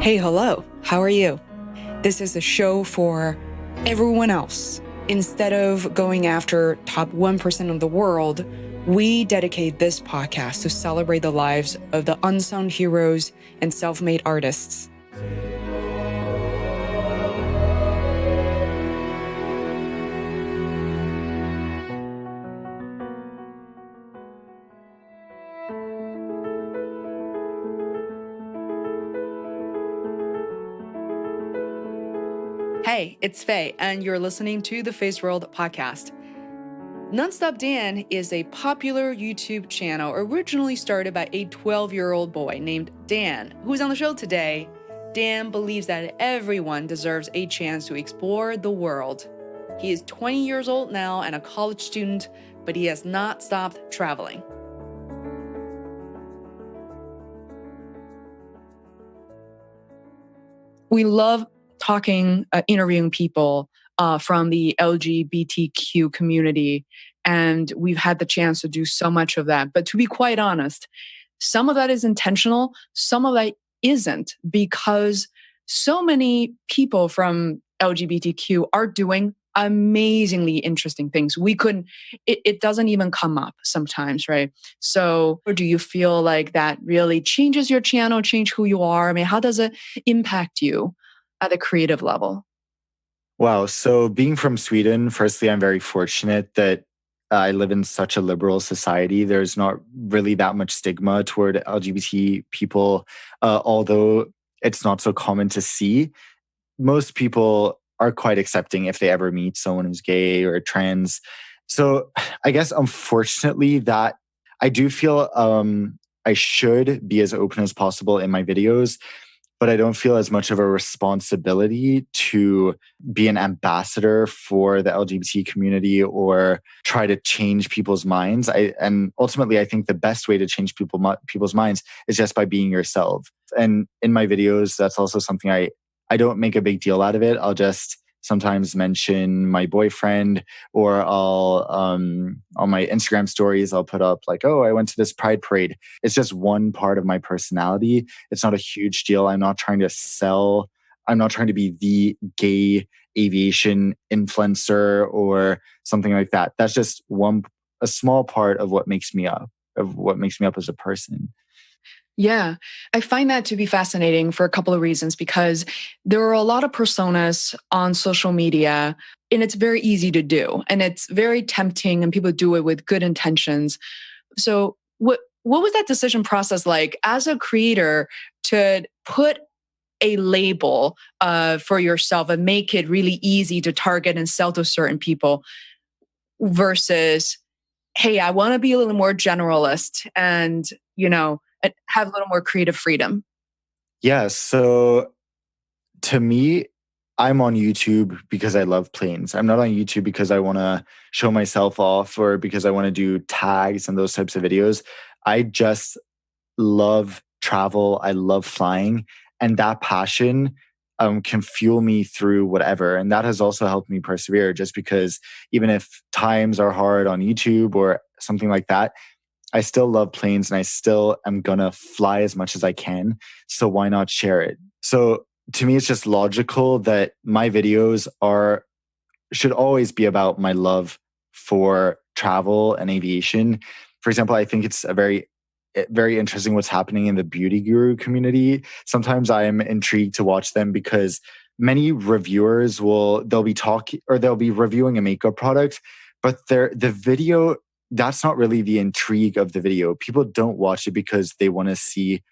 Hey, hello, how are you? This is a show for everyone else. Instead of going after top 1% of the world, we dedicate this podcast to celebrate the lives of the unsung heroes and self-made artists. Hey, it's Faye, and you're listening to the Feisworld podcast. Nonstop Dan is a popular YouTube channel originally started by a 12-year-old boy named Dan, who's on the show today. Dan believes that everyone deserves a chance to explore the world. He is 20 years old now and a college student, but he has not stopped traveling. We love interviewing people from the LGBTQ community, and we've had the chance to do so much of that. But to be quite honest, some of that is intentional, some of that isn't, because so many people from LGBTQ are doing amazingly interesting things. It doesn't even come up sometimes, right? So do you feel like that really changes your channel, change who you are? I mean, how does it impact you at a creative level? Wow. So being from Sweden, firstly, I'm very fortunate that I live in such a liberal society. There's not really that much stigma toward LGBT people, although it's not so common to see. Most people are quite accepting if they ever meet someone who's gay or trans. So I guess, unfortunately, that I do feel I should be as open as possible in my videos, but I don't feel as much of a responsibility to be an ambassador for the LGBT community or try to change people's minds. And ultimately, I think the best way to change people's minds is just by being yourself. And in my videos, that's also something I don't make a big deal out of it. I'll just sometimes mention my boyfriend, or I'll on my Instagram stories, I'll put up like, oh, I went to this pride parade. It's just one part of my personality. It's not a huge deal. I'm not trying to be the gay aviation influencer or something like that. That's just a small part of what makes me up as a person. Yeah, I find that to be fascinating for a couple of reasons, because there are a lot of personas on social media and it's very easy to do and it's very tempting and people do it with good intentions. So what was that decision process like as a creator to put a label for yourself and make it really easy to target and sell to certain people versus, hey, I want to be a little more generalist and, have a little more creative freedom? Yeah. So to me, I'm on YouTube because I love planes. I'm not on YouTube because I want to show myself off or because I want to do tags and those types of videos. I just love travel. I love flying. And that passion can fuel me through whatever. And that has also helped me persevere, just because even if times are hard on YouTube or something like that, I still love planes and I still am going to fly as much as I can. So why not share it? So to me, it's just logical that my videos should always be about my love for travel and aviation. For example, I think it's very interesting what's happening in the beauty guru community. Sometimes I am intrigued to watch them because many reviewers they'll be reviewing a makeup product, but the video, that's not really the intrigue of the video. People don't watch it because they want to see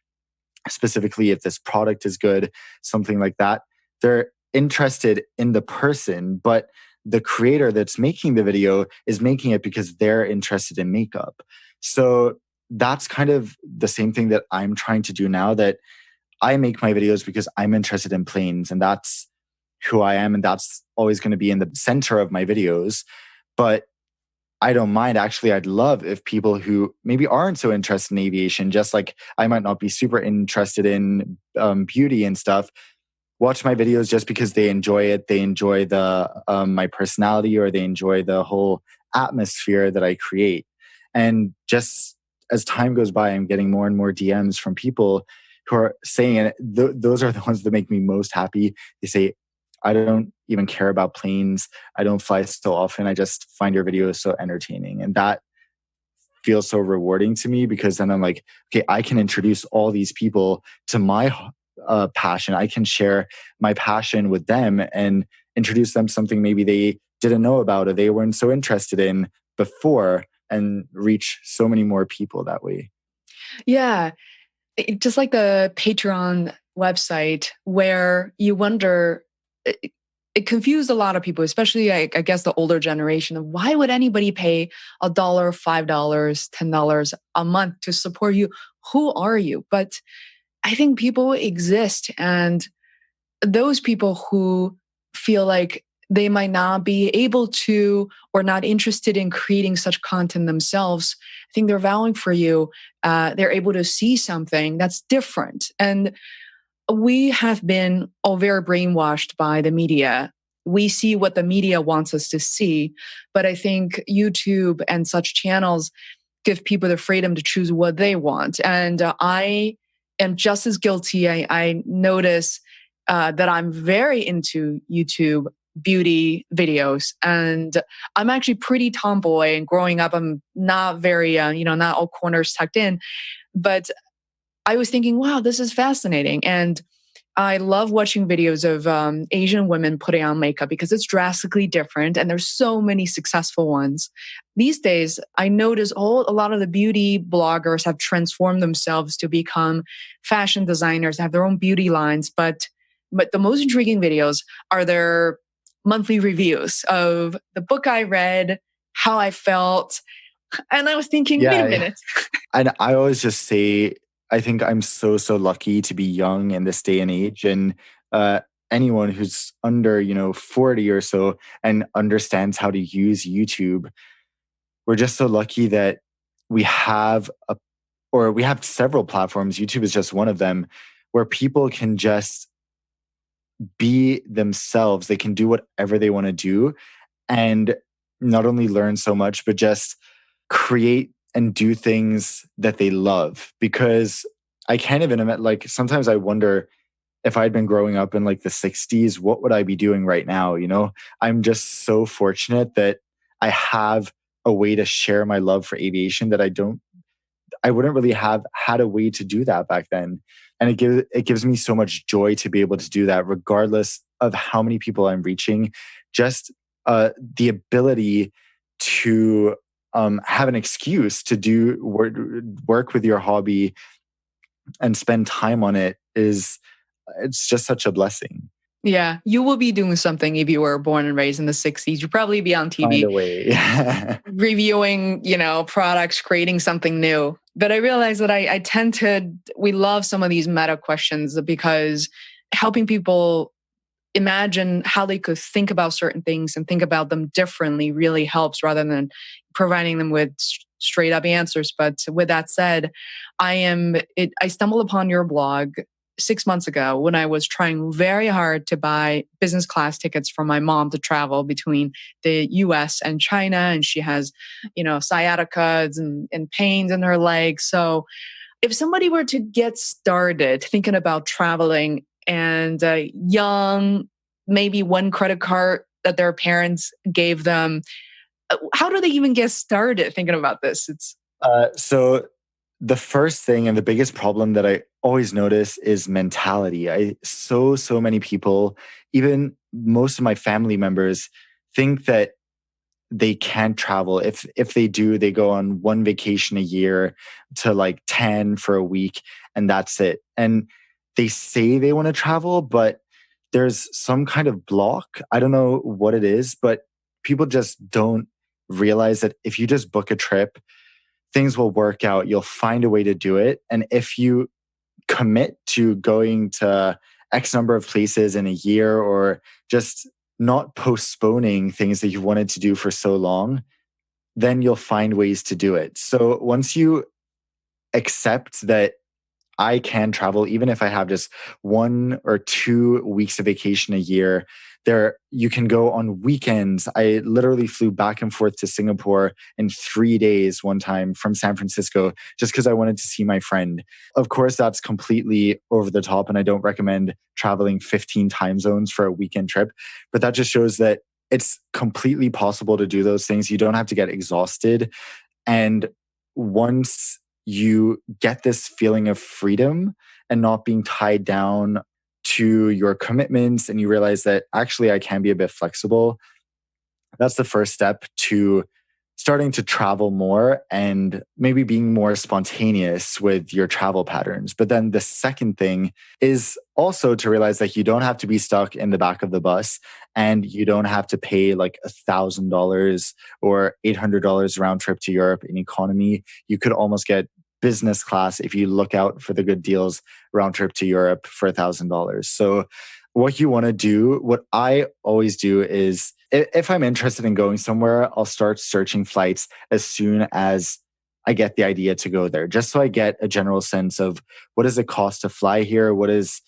specifically if this product is good, something like that. They're interested in the person, but the creator that's making the video is making it because they're interested in makeup. So that's kind of the same thing that I'm trying to do now, that I make my videos because I'm interested in planes and that's who I am. And that's always going to be in the center of my videos. But I don't mind. Actually, I'd love if people who maybe aren't so interested in aviation, just like I might not be super interested in beauty and stuff, watch my videos just because they enjoy it. They enjoy my personality, or they enjoy the whole atmosphere that I create. And just as time goes by, I'm getting more and more DMs from people who are saying it. Those are the ones that make me most happy. They say, I don't even care about planes. I don't fly so often. I just find your videos so entertaining. And that feels so rewarding to me, because then I'm like, okay, I can introduce all these people to my passion. I can share my passion with them and introduce them to something maybe they didn't know about or they weren't so interested in before, and reach so many more people that way. Yeah. Just like the Patreon website, where you wonder, it confused a lot of people, especially I guess the older generation, of why would anybody pay $1, $5, $10 a month to support you? Who are you? But I think people exist, and those people who feel like they might not be able to or not interested in creating such content themselves, I think they're vouching for you. They're able to see something that's different. And we have been all very brainwashed by the media. We see what the media wants us to see. But I think YouTube and such channels give people the freedom to choose what they want. And I am just as guilty. I notice that I'm very into YouTube beauty videos, and I'm actually pretty tomboy. And growing up, I'm not very, not all corners tucked in. But I was thinking, wow, this is fascinating. And I love watching videos of Asian women putting on makeup because it's drastically different. And there's so many successful ones. These days, I notice a lot of the beauty bloggers have transformed themselves to become fashion designers, have their own beauty lines. But the most intriguing videos are their monthly reviews of the book I read, how I felt. And I was thinking, wait a Yeah. minute. And I always just say, I think I'm so lucky to be young in this day and age. And uh, anyone who's under, 40 or so and understands how to use YouTube, we're just so lucky that we have we have several platforms. YouTube is just one of them, where people can just be themselves. They can do whatever they want to do, and not only learn so much, but just create and do things that they love. Because I can't even imagine, like, sometimes I wonder, if I'd been growing up in like the 60s, what would I be doing right now? I'm just so fortunate that I have a way to share my love for aviation that I wouldn't really have had a way to do that back then. And it gives me so much joy to be able to do that, regardless of how many people I'm reaching. Just the ability to have an excuse to do work with your hobby and spend time on it's just such a blessing. Yeah, you will be doing something if you were born and raised in the 60s. You'd probably be on Find TV a way. reviewing, products, creating something new. But I realize that we love some of these meta questions because helping people imagine how they could think about certain things and think about them differently really helps, rather than providing them with straight up answers. But with that said, I stumbled upon your blog 6 months ago when I was trying very hard to buy business class tickets for my mom to travel between the US and China. And she has, sciatica and pains in her legs. So if somebody were to get started thinking about traveling, and young, maybe one credit card that their parents gave them, how do they even get started thinking about this? So the first thing and the biggest problem that I always notice is mentality. So many people, even most of my family members, think that they can't travel. If they do, they go on one vacation a year to like 10 for a week, and that's it. And they say they want to travel, but there's some kind of block. I don't know what it is, but people just don't realize that if you just book a trip, things will work out. You'll find a way to do it. And if you commit to going to X number of places in a year, or just not postponing things that you wanted to do for so long, then you'll find ways to do it. So once you accept that I can travel, even if I have just 1 or 2 weeks of vacation a year, You can go on weekends. I literally flew back and forth to Singapore in 3 days one time from San Francisco just because I wanted to see my friend. Of course, that's completely over the top, and I don't recommend traveling 15 time zones for a weekend trip. But that just shows that it's completely possible to do those things. You don't have to get exhausted. And once you get this feeling of freedom and not being tied down to your commitments, and you realize that actually I can be a bit flexible, that's the first step to starting to travel more and maybe being more spontaneous with your travel patterns. But then the second thing is also to realize that you don't have to be stuck in the back of the bus, and you don't have to pay like $1,000 or $800 round trip to Europe in economy. You could almost get business class if you look out for the good deals round trip to Europe for $1,000. So what you want to do, what I always do is if I'm interested in going somewhere, I'll start searching flights as soon as I get the idea to go there, just so I get a general sense of what does it cost to fly here? What is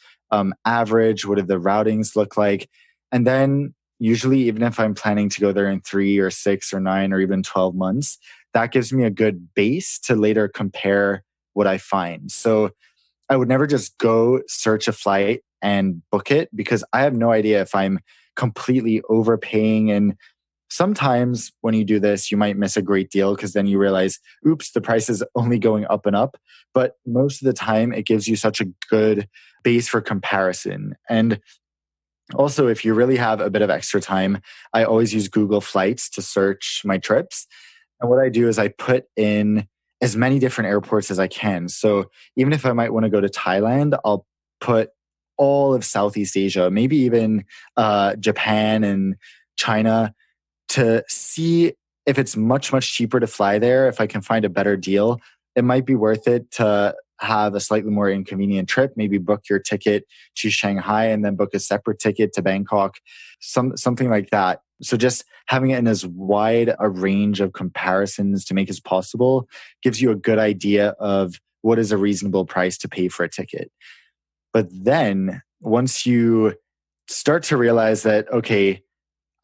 average? What do the routings look like? And then usually, even if I'm planning to go there in 3 or 6 or 9 or even 12 months, that gives me a good base to later compare what I find. So I would never just go search a flight and book it, because I have no idea if I'm completely overpaying. And sometimes when you do this, you might miss a great deal because then you realize, oops, the price is only going up and up. But most of the time, it gives you such a good base for comparison. And also, if you really have a bit of extra time, I always use Google Flights to search my trips. And what I do is I put in as many different airports as I can. So even if I might want to go to Thailand, I'll put all of Southeast Asia, maybe even Japan and China, to see if it's much, much cheaper to fly there. If I can find a better deal, it might be worth it to have a slightly more inconvenient trip. Maybe book your ticket to Shanghai and then book a separate ticket to Bangkok, something like that. So just having it in as wide a range of comparisons to make as possible gives you a good idea of what is a reasonable price to pay for a ticket. But then once you start to realize that, okay,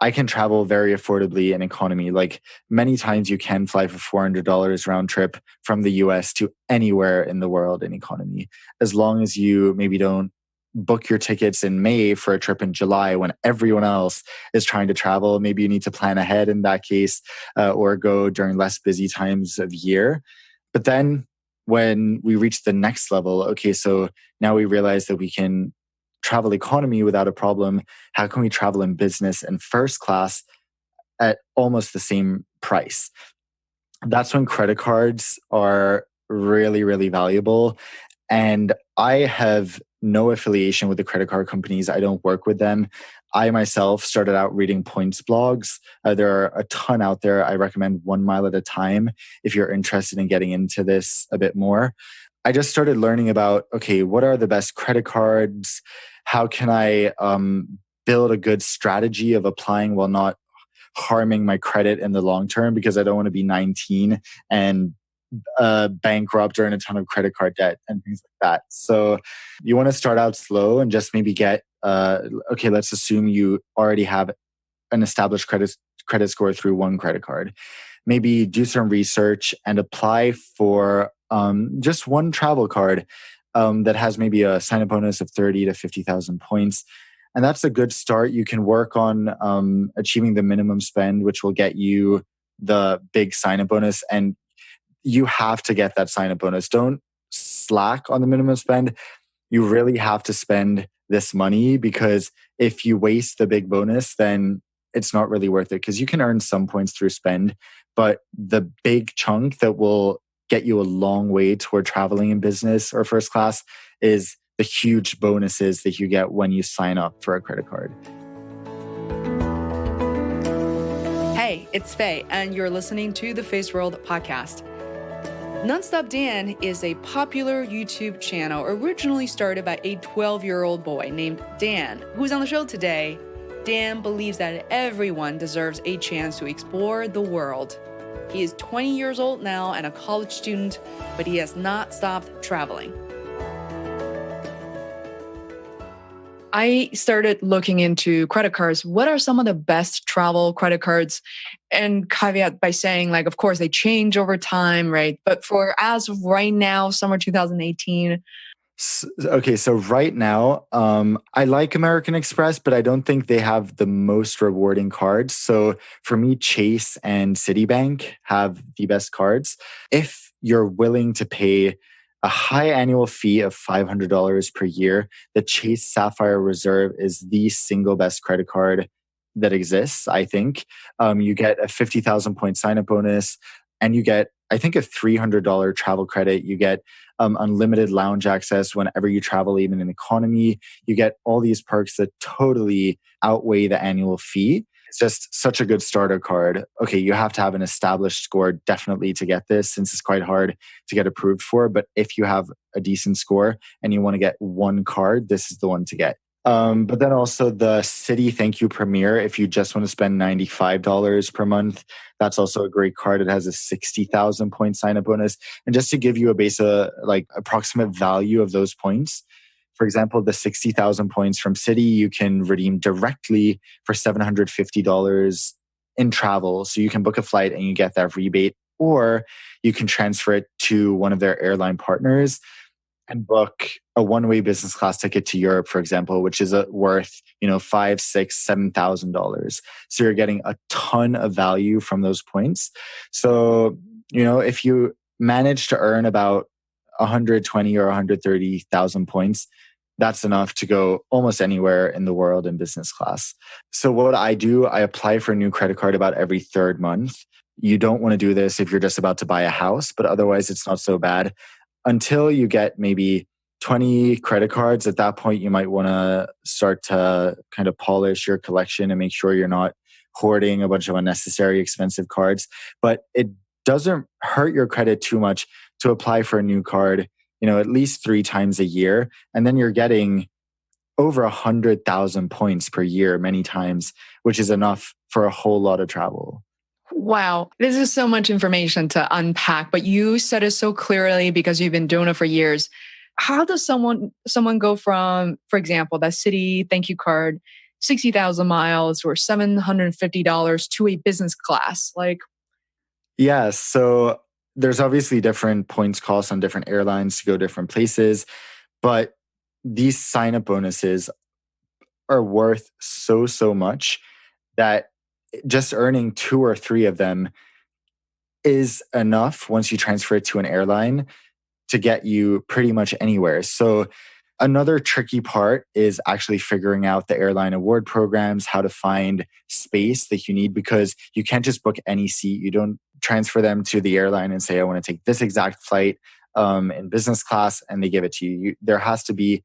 I can travel very affordably in economy. Like many times you can fly for $400 round trip from the US to anywhere in the world in economy, as long as you maybe don't book your tickets in May for a trip in July when everyone else is trying to travel. Maybe you need to plan ahead in that case, or go during less busy times of year. But then when we reach the next level, okay, so now we realize that we can travel economy without a problem. How can we travel in business and first class at almost the same price? That's when credit cards are really, really valuable. And I have no affiliation with the credit card companies. I don't work with them. I myself started out reading points blogs. There are a ton out there. I recommend 1 Mile at a Time if you're interested in getting into this a bit more. I just started learning about, okay, what are the best credit cards? How can I build a good strategy of applying while not harming my credit in the long term? Because I don't want to be 19 and bankrupt or in a ton of credit card debt and things like that. So you want to start out slow and just maybe get, okay, let's assume you already have an established credit score through one credit card. Maybe do some research and apply for just one travel card that has maybe a sign-up bonus of 30 to 50,000 points. And that's a good start. You can work on achieving the minimum spend, which will get you the big sign-up bonus. And you have to get that sign-up bonus. Don't slack on the minimum spend. You really have to spend this money, because if you waste the big bonus, then it's not really worth it, because you can earn some points through spend, but the big chunk that will get you a long way toward traveling in business or first class is the huge bonuses that you get when you sign up for a credit card. Hey, it's Faye, and you're listening to the Feisworld podcast. Nonstop Dan is a popular YouTube channel originally started by a 12-year-old boy named Dan, who's on the show today. Dan believes that everyone deserves a chance to explore the world. He is 20 years old now and a college student, but he has not stopped traveling. I started looking into credit cards. What are some of the best travel credit cards? And caveat by saying, like, of course, they change over time, right? But for as of right now, summer 2018. Okay, so right now, I like American Express, but I don't think they have the most rewarding cards. So for me, Chase and Citibank have the best cards. If you're willing to pay a high annual fee of $500 per year, the Chase Sapphire Reserve is the single best credit card that exists, I think. You get a 50,000 point sign up bonus, and you get, I think, a $300 travel credit. You get unlimited lounge access whenever you travel, even in economy. You get all these perks that totally outweigh the annual fee. It's just such a good starter card. Okay, you have to have an established score definitely to get this, since it's quite hard to get approved for. But if you have a decent score and you want to get one card, this is the one to get. But then also the Citi Thank You Premier, if you just want to spend $95 per month, that's also a great card. It has a 60,000 point sign up bonus. And just to give you a base, like approximate value of those points, for example, the 60,000 points from Citi, you can redeem directly for $750 in travel. So you can book a flight and you get that rebate, or you can transfer it to one of their airline partners and book a one-way business class ticket to Europe, for example, which is worth, $5, $6, $7,000. So you're getting a ton of value from those points. So, if you manage to earn about 120 or 130,000 points, that's enough to go almost anywhere in the world in business class. So what I do, I apply for a new credit card about every third month. You don't want to do this if you're just about to buy a house, but otherwise it's not so bad. Until you get maybe 20 credit cards, at that point, you might want to start to kind of polish your collection and make sure you're not hoarding a bunch of unnecessary expensive cards. But it doesn't hurt your credit too much to apply for a new card, at least 3 times a year. And then you're getting over 100,000 points per year many times, which is enough for a whole lot of travel. Wow, this is so much information to unpack, but you said it so clearly because you've been doing it for years. How does someone go from, for example, that Citi Thank You card, 60,000 miles or $750 to a business class? Yeah, so there's obviously different points costs on different airlines to go different places, but these sign-up bonuses are worth so much that just earning 2 or 3 of them is enough once you transfer it to an airline to get you pretty much anywhere. So another tricky part is actually figuring out the airline award programs, how to find space that you need, because you can't just book any seat. You don't transfer them to the airline and say, I want to take this exact flight in business class, and they give it to you. There has to be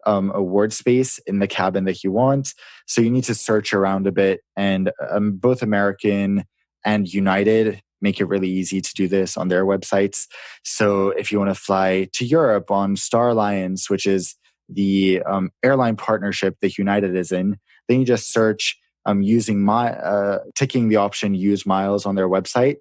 award space in the cabin that you want. So you need to search around a bit, and both American and United make it really easy to do this on their websites. So if you want to fly to Europe on Star Alliance, which is the airline partnership that United is in, then you just search using ticking the option use miles on their website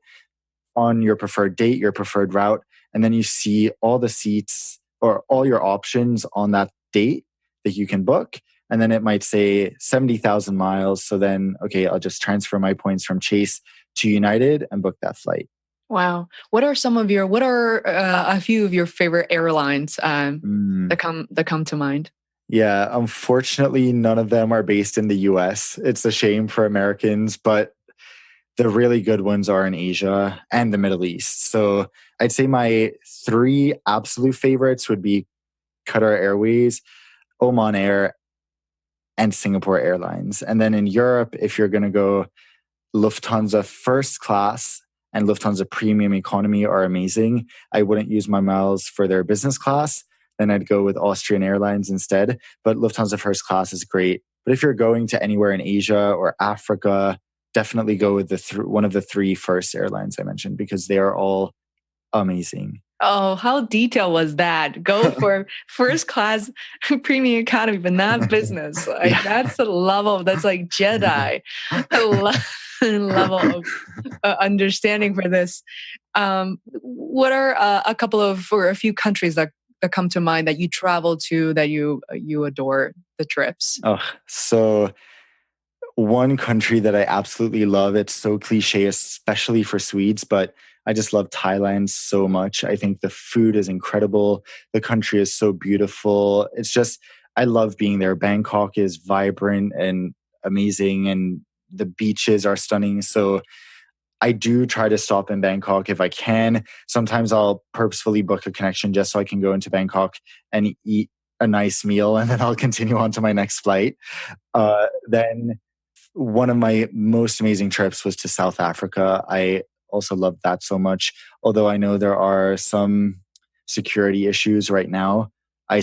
on your preferred date, your preferred route, and then you see all the seats or all your options on that date that you can book. And then it might say 70,000 miles. So then, okay, I'll just transfer my points from Chase to United and book that flight. Wow. What are a few of your favorite airlines that come to mind? Yeah, unfortunately, none of them are based in the US. It's a shame for Americans, but the really good ones are in Asia and the Middle East. So I'd say my 3 absolute favorites would be Qatar Airways, Oman Air, and Singapore Airlines. And then in Europe, if you're going to go, Lufthansa First Class and Lufthansa Premium Economy are amazing. I wouldn't use my miles for their business class. Then I'd go with Austrian Airlines instead. But Lufthansa First Class is great. But if you're going to anywhere in Asia or Africa, definitely go with one of the 3 first airlines I mentioned, because they are all amazing. Oh, how detailed was that? Go for first class premium economy, but not business. That's the level. That's like Jedi level of understanding for this. What are a few countries that that come to mind that you travel to that you adore the trips? Oh, so one country that I absolutely love, it's so cliche, especially for Swedes, but I just love Thailand so much. I think the food is incredible. The country is so beautiful. It's just, I love being there. Bangkok is vibrant and amazing, and the beaches are stunning. So I do try to stop in Bangkok if I can. Sometimes I'll purposefully book a connection just so I can go into Bangkok and eat a nice meal, and then I'll continue on to my next flight. Then one of my most amazing trips was to South Africa. I also loved that so much. Although I know there are some security issues right now, I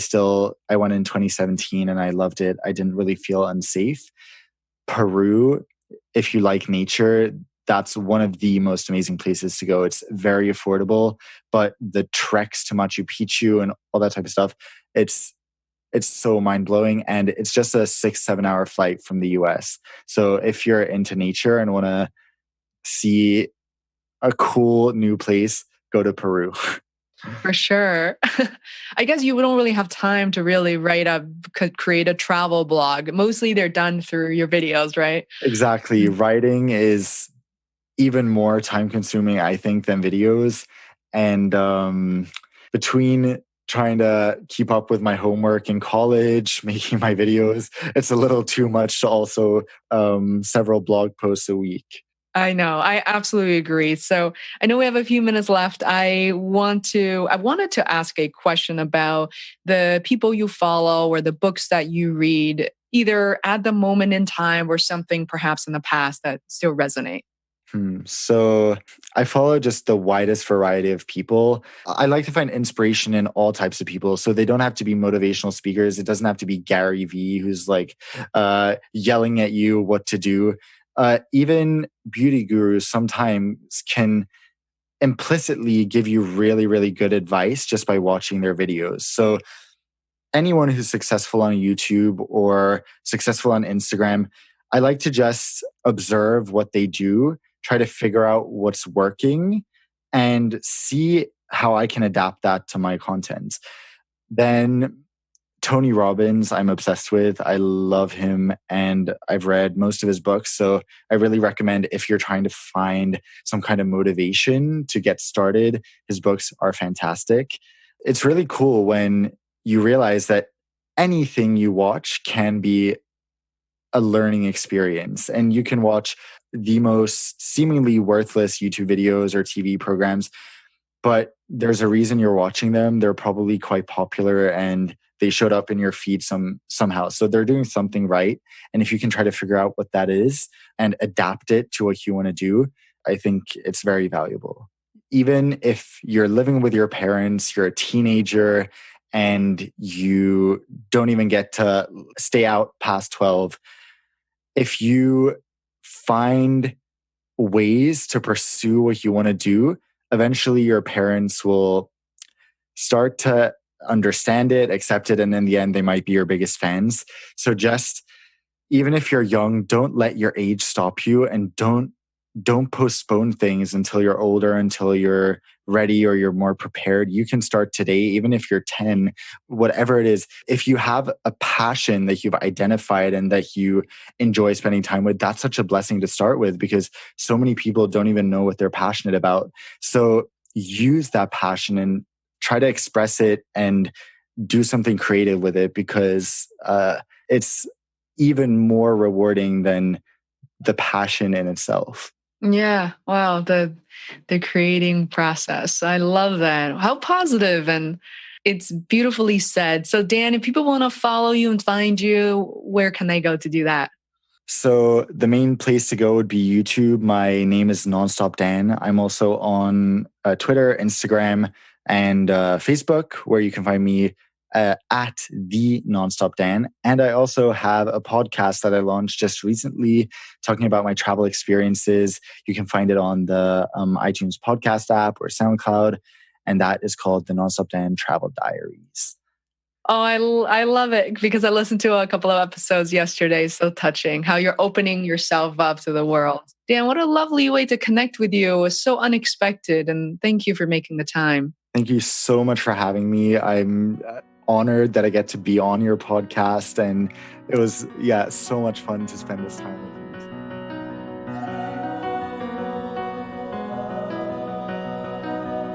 went in 2017 and I loved it. I didn't really feel unsafe. Peru, if you like nature, that's one of the most amazing places to go. It's very affordable, but the treks to Machu Picchu and all that type of stuff, it's so mind blowing, and it's just a 6-7 hour flight from the US. So if you're into nature and want to see a cool new place, go to Peru. For sure. I guess you don't really have time to really create a travel blog. Mostly they're done through your videos, right? Exactly. Writing is even more time consuming, I think, than videos. And between trying to keep up with my homework in college, making my videos, it's a little too much to also several blog posts a week. I know. I absolutely agree. So I know we have a few minutes left. I wanted to ask a question about the people you follow or the books that you read, either at the moment in time or something perhaps in the past that still resonate. So I follow just the widest variety of people. I like to find inspiration in all types of people. So they don't have to be motivational speakers. It doesn't have to be Gary Vee, who's like yelling at you what to do. Even beauty gurus sometimes can implicitly give you really, really good advice just by watching their videos. So anyone who's successful on YouTube or successful on Instagram, I like to just observe what they do, try to figure out what's working, and see how I can adapt that to my content. Then Tony Robbins, I'm obsessed with. I love him and I've read most of his books. So I really recommend if you're trying to find some kind of motivation to get started, his books are fantastic. It's really cool when you realize that anything you watch can be a learning experience, and you can watch the most seemingly worthless YouTube videos or TV programs, but there's a reason you're watching them. They're probably quite popular and they showed up in your feed somehow. So they're doing something right. And if you can try to figure out what that is and adapt it to what you want to do, I think it's very valuable. Even if you're living with your parents, you're a teenager, and you don't even get to stay out past 12, if you find ways to pursue what you want to do, eventually your parents will start to understand it, accept it, and in the end, they might be your biggest fans. So just even if you're young, don't let your age stop you, and don't postpone things until you're older, until you're ready or you're more prepared. You can start today, even if you're 10, whatever it is. If you have a passion that you've identified and that you enjoy spending time with, that's such a blessing to start with, because so many people don't even know what they're passionate about. So use that passion and try to express it and do something creative with it, because it's even more rewarding than the passion in itself. Yeah. Wow. The creating process. I love that. How positive, and it's beautifully said. So Dan, if people want to follow you and find you, where can they go to do that? So the main place to go would be YouTube. My name is Nonstop Dan. I'm also on Twitter, Instagram, and Facebook, where you can find me at the Nonstop Dan. And I also have a podcast that I launched just recently, talking about my travel experiences. You can find it on the iTunes podcast app or SoundCloud, and that is called the Nonstop Dan Travel Diaries. Oh, I love it because I listened to a couple of episodes yesterday. So touching how you're opening yourself up to the world. Dan, what a lovely way to connect with you. It was so unexpected. And thank you for making the time. Thank you so much for having me. I'm honored that I get to be on your podcast, and it was, so much fun to spend this time with you.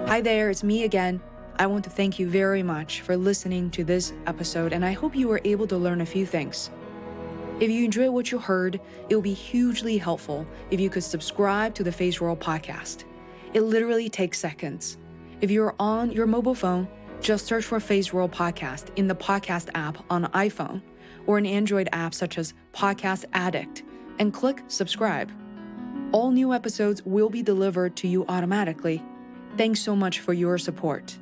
Hi there, it's me again. I want to thank you very much for listening to this episode, and I hope you were able to learn a few things. If you enjoyed what you heard, it would be hugely helpful if you could subscribe to the Feisworld podcast. It literally takes seconds. If you're on your mobile phone, just search for Feisworld podcast in the podcast app on iPhone or an Android app such as Podcast Addict and click subscribe. All new episodes will be delivered to you automatically. Thanks so much for your support.